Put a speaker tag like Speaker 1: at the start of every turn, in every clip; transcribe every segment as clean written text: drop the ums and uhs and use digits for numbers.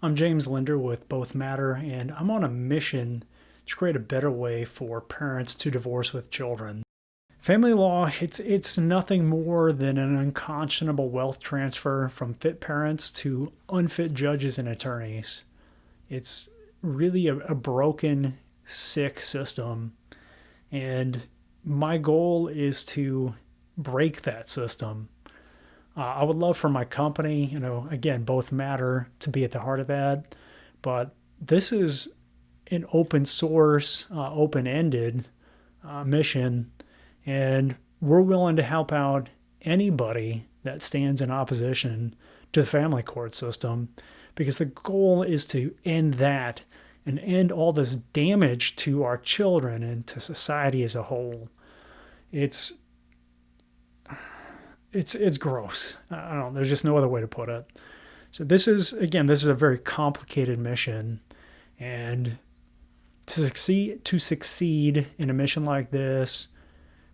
Speaker 1: I'm James Linder with Both Matter, and I'm on a mission to create a better way for parents to divorce with children. Family law, it's nothing more than an unconscionable wealth transfer from fit parents to unfit judges and attorneys. It's really a broken, sick system, and my goal is to break that system. I would love for my company, again, Both Matter, to be at the heart of that. But this is an open source, open ended mission, and we're willing to help out anybody that stands in opposition to the family court system because the goal is to end that and end all this damage to our children and to society as a whole. It's it's gross. I don't know. There's just no other way to put it. So this is a very complicated mission, and to succeed in a mission like this,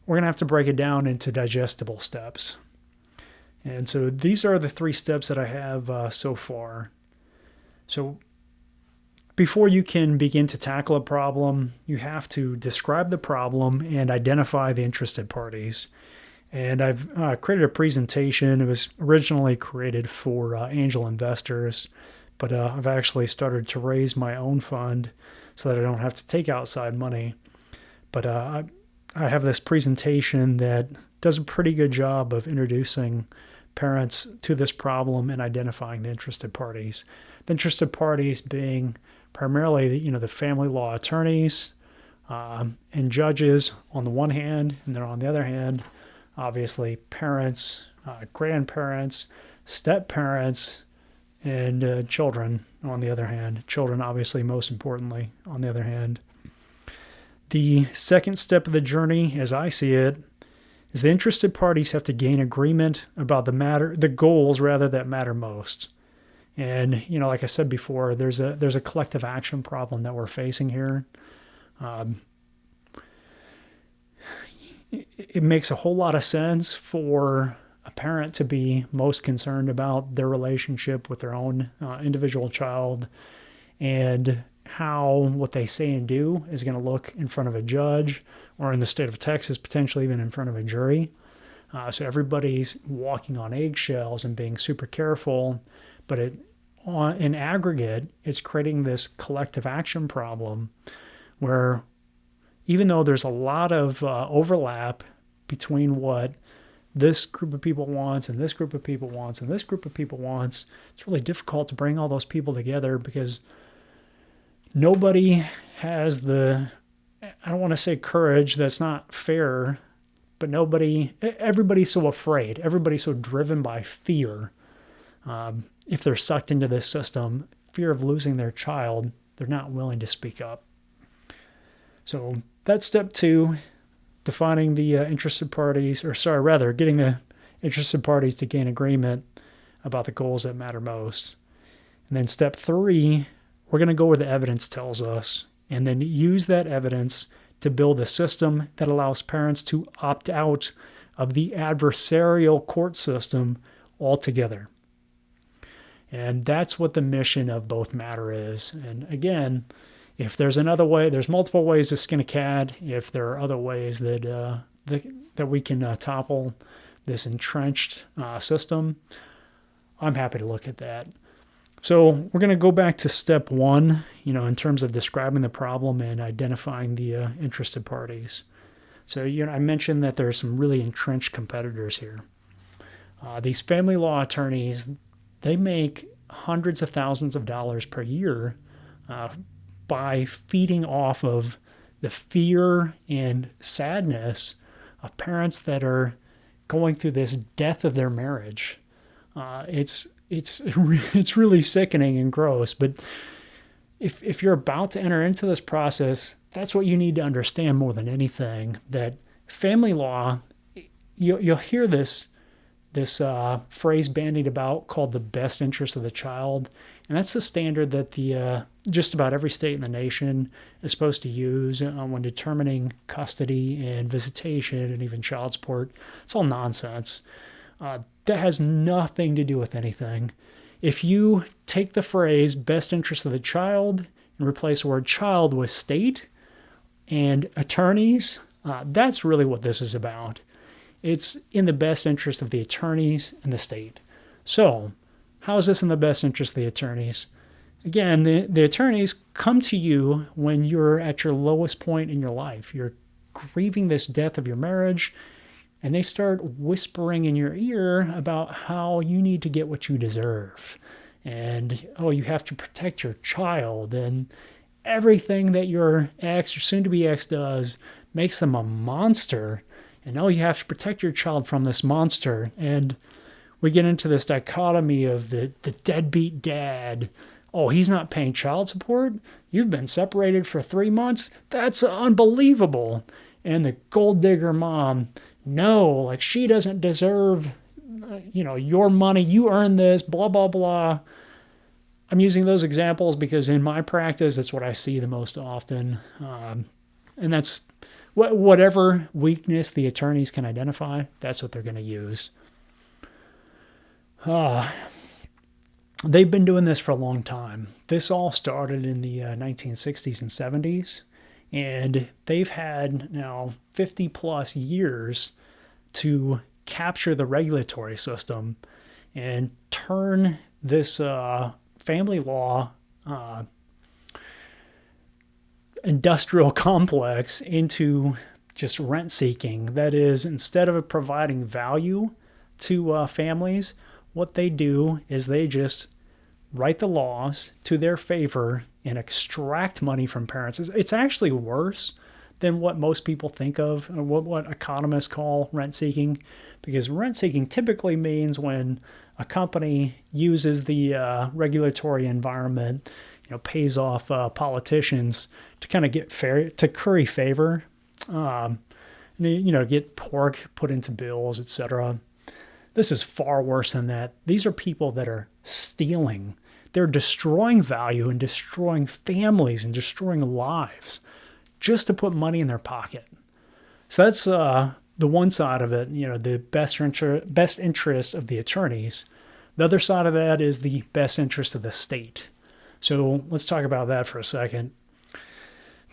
Speaker 1: we're gonna have to break it down into digestible steps. And so these are the three steps that I have so far. So before you can begin to tackle a problem, you have to describe the problem and identify the interested parties. And I've created a presentation. It was originally created for angel investors, but I've actually started to raise my own fund so that I don't have to take outside money. But I have this presentation that does a pretty good job of introducing parents to this problem and identifying the interested parties. The interested parties being primarily, the family law attorneys and judges on the one hand, and then on the other hand, obviously parents, grandparents, step parents, and children on the other hand. Children, obviously, most importantly, on the other hand. The second step of the journey, as I see it, is the interested parties have to gain agreement about the goals rather that matter most. And like I said before, there's a collective action problem that we're facing here. It makes a whole lot of sense for a parent to be most concerned about their relationship with their own individual child and how what they say and do is going to look in front of a judge or in the state of Texas, potentially even in front of a jury. So everybody's walking on eggshells and being super careful, but in aggregate, it's creating this collective action problem where even though there's a lot of overlap between what this group of people wants and this group of people wants and this group of people wants, it's really difficult to bring all those people together because nobody has I don't want to say courage, that's not fair, but everybody's so afraid. Everybody's so driven by fear. If they're sucked into this system, fear of losing their child, they're not willing to speak up. So that's step two, defining the interested parties, getting the interested parties to gain agreement about the goals that matter most. And then step three, we're going to go where the evidence tells us and then use that evidence to build a system that allows parents to opt out of the adversarial court system altogether. And that's what the mission of Both Matter is. And again, if there's another way, there's multiple ways to skin a cat. If there are other ways that we can topple this entrenched system, I'm happy to look at that. So we're going to go back to step one, in terms of describing the problem and identifying the interested parties. So, I mentioned that there are some really entrenched competitors here. These family law attorneys, they make hundreds of thousands of dollars per year by feeding off of the fear and sadness of parents that are going through this death of their marriage. It's really sickening and gross. But if you're about to enter into this process, that's what you need to understand more than anything. That family law, you'll hear this phrase bandied about called the best interest of the child. And that's the standard that just about every state in the nation is supposed to use when determining custody and visitation and even child support. It's all nonsense. That has nothing to do with anything. If you take the phrase best interest of the child and replace the word child with state and attorneys, that's really what this is about. It's in the best interest of the attorneys and the state. So, how is this in the best interest of the attorneys? Again, the attorneys come to you when you're at your lowest point in your life. You're grieving this death of your marriage, and they start whispering in your ear about how you need to get what you deserve. And, oh, you have to protect your child. And everything that your ex or soon-to-be ex does makes them a monster. And, oh, you have to protect your child from this monster. And we get into this dichotomy of the deadbeat dad. Oh, he's not paying child support? You've been separated for 3 months? That's unbelievable. And the gold digger mom, no, like she doesn't deserve, your money. You earned this, blah, blah, blah. I'm using those examples because in my practice, that's what I see the most often. And that's whatever weakness the attorneys can identify, that's what they're going to use. They've been doing this for a long time. This all started in the 1960s and 70s. And they've had now 50 plus years to capture the regulatory system and turn this family law industrial complex into just rent seeking. That is, instead of providing value to families, what they do is they just write the laws to their favor and extract money from parents. It's actually worse than what most people think of, or what economists call rent seeking, because rent seeking typically means when a company uses the regulatory environment, pays off politicians to kind of to curry favor, get pork put into bills, etc. This is far worse than that. These are people that are stealing. They're destroying value and destroying families and destroying lives just to put money in their pocket. So that's the one side of it, the best interest of the attorneys. The other side of that is the best interest of the state. So let's talk about that for a second.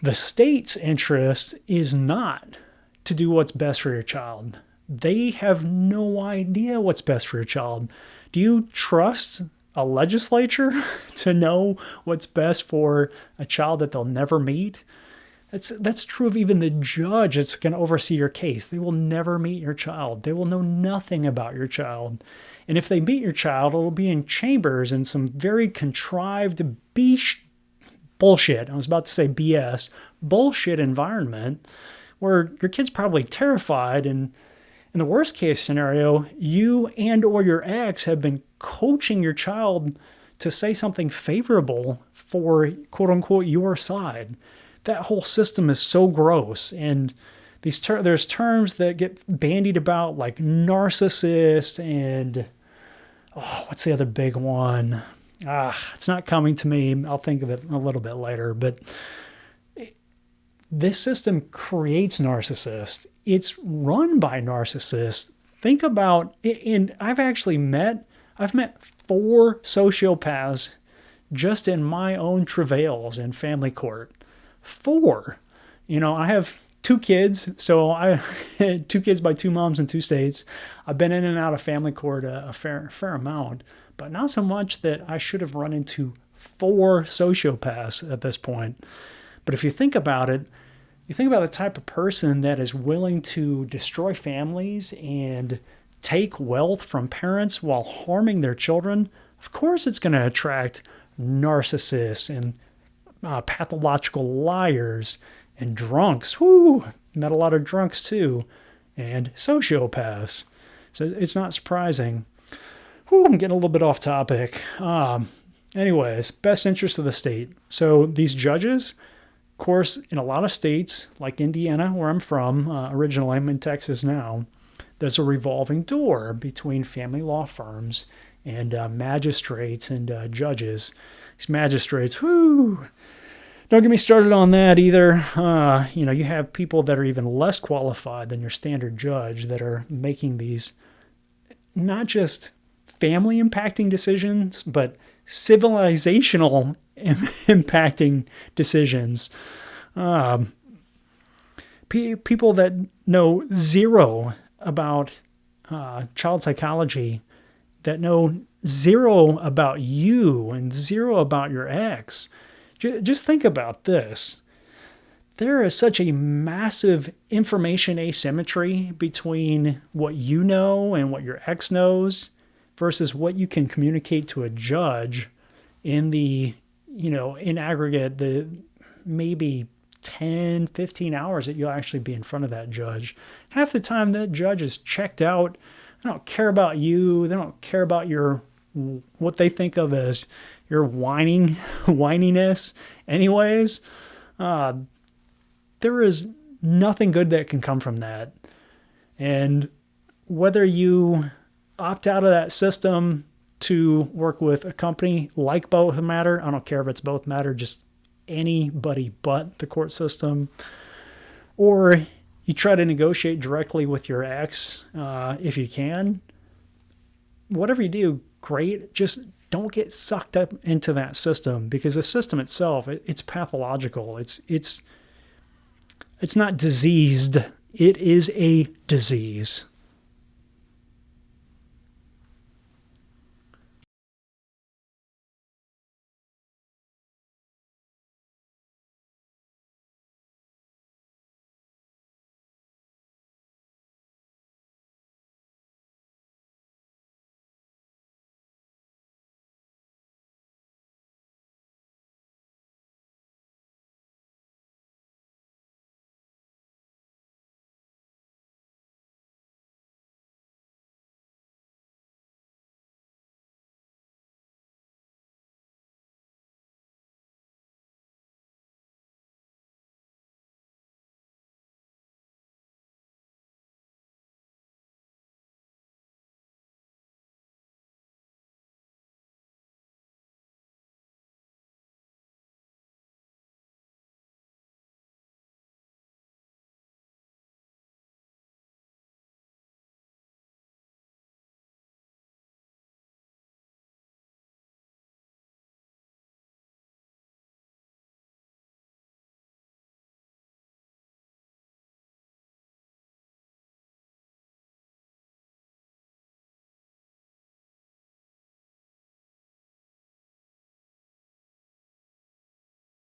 Speaker 1: The state's interest is not to do what's best for your child. They have no idea what's best for your child. Do you trust a legislature to know what's best for a child that they'll never meet? That's true of even the judge that's going to oversee your case. They will never meet your child. They will know nothing about your child. And if they meet your child, it'll be in chambers in some very contrived bullshit. I was about to say BS. Bullshit environment where your kid's probably terrified, and in the worst case scenario, you and or your ex have been coaching your child to say something favorable for quote unquote your side. That whole system is so gross. And there's terms that get bandied about like narcissist and what's the other big one? It's not coming to me. I'll think of it a little bit later. But this system creates narcissists. It's run by narcissists. Think about, and I've met 4 sociopaths just in my own travails in family court. 4. I have 2 kids, so I had 2 kids by 2 moms in 2 states. I've been in and out of family court a fair amount, but not so much that I should have run into 4 sociopaths at this point. But if you think about it, you think about the type of person that is willing to destroy families and take wealth from parents while harming their children. Of course it's going to attract narcissists and pathological liars and drunks. Met a lot of drunks too, and sociopaths. So it's not surprising. I'm getting a little bit off topic. Anyways, best interest of the state. So these judges, of course, in a lot of states, like Indiana, where I'm from, originally I'm in Texas now, there's a revolving door between family law firms and magistrates and judges. These magistrates, don't get me started on that either. You have people that are even less qualified than your standard judge that are making these not just family impacting decisions, but civilizational impacting decisions. People that know zero about child psychology, that know zero about you and zero about your ex. Just think about this. There is such a massive information asymmetry between what you know and what your ex knows versus what you can communicate to a judge in the, in aggregate, the maybe 10, 15 hours that you'll actually be in front of that judge. Half the time that judge is checked out. They don't care about you. They don't care about what they think of as your whininess. Anyways, there is nothing good that can come from that. And whether you opt out of that system to work with a company like Both Matter, I don't care if it's Both Matter, just anybody but the court system, or you try to negotiate directly with your ex if you can. Whatever you do, great. Just don't get sucked up into that system, because the system itself, it's pathological. It's not diseased. It is a disease.